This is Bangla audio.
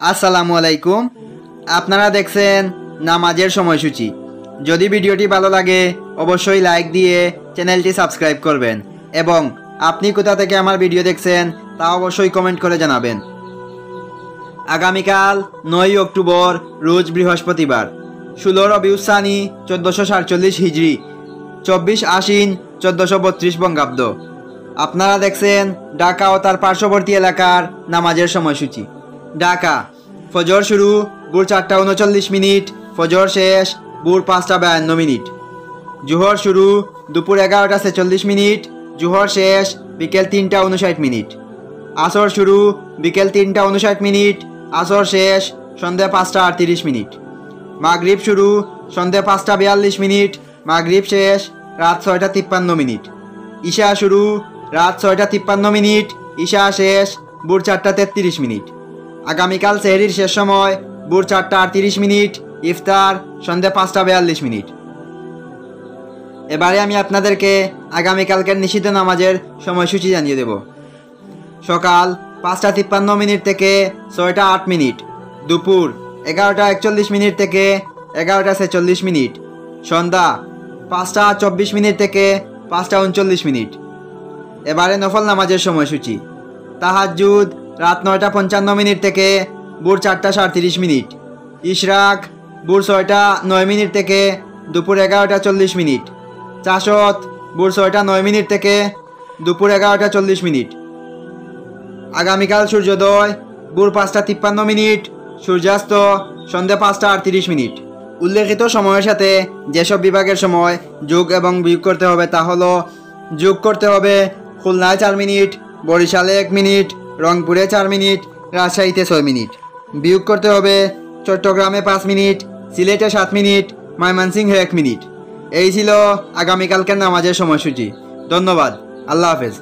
আসসালামু আলাইকুম। আপনারা দেখছেন নামাজের সময়সূচি। যদি ভিডিওটি ভালো লাগে অবশ্যই লাইক দিয়ে চ্যানেলটি সাবস্ক্রাইব করবেন এবং আপনি কোথা থেকে আমার ভিডিও দেখছেন তা অবশ্যই কমেন্ট করে জানাবেন। আগামীকাল 9 অক্টোবর রোজ বৃহস্পতিবার, 16 রবিউল সানি 1447 হিজরি, 24 আশ্বিন 1432 বঙ্গাব্দ। আপনারা দেখছেন ঢাকা ও তার পার্শ্ববর্তী এলাকার নামাজের সময়সূচি। ঢাকা ফজর শুরু ভোর 4টা 39 ফজর শেষ ভোর 5টা 52 জোহর শুরু দুপুর 11টা 46 জোহর শেষ বিকেল 3টা 59 আসর শুরু বিকেল 3টা 59 আসর শেষ সন্ধ্যা 5টা 38 মাগরিব শুরু সন্ধ্যা 5টা 42 মাগরিব শেষ রাত 6টা 53 ঈশা শুরু রাত 6টা 53 ঈশা শেষ ভোর 4টা 33 আগামীকাল সেহরির শেষ সময় ভোর 4টা 38 ইফতার সন্ধ্যা 5টা 42। এবারে আমি আপনাদেরকে আগামীকালকের নিষিদ্ধ নামাজের সময়সূচি জানিয়ে দেব। সকাল 5টা 53 থেকে 6টা 8, দুপুর 11টা 41 থেকে 11টা 46, সন্ধ্যা 5টা 24 থেকে 5টা 39। এবারে নফল নামাজের সময়সূচি। তাহাজ্জুদ রাত 9টা 55 থেকে ভোর 4টা 37, ইশরাক ভোর 6টা 9 থেকে দুপুর 11টা 40, চাশত ভোর 6টা 9 থেকে দুপুর 11টা 40। আগামীকাল সূর্যোদয় ভোর 5টা 53, সূর্যাস্ত সন্ধ্যা 5টা 38। উল্লেখিত সময়ের সাথে যেসব বিভাগের সময় যোগ এবং বিয়োগ করতে হবে তা হলো: যোগ করতে হবে খুলনায় 4 মিনিট, বরিশালে 1 মিনিট, রংপুরে 4 মিনিট, রাজশাহীতে 6 মিনিট। বিয়োগ করতে হবে চট্টগ্রামে 5 মিনিট, সিলেটে 7 মিনিট, ময়মনসিংহে 1 মিনিট। এই ছিল আগামীকালকের নামাজের সময়সূচি। ধন্যবাদ। আল্লাহ হাফেজ।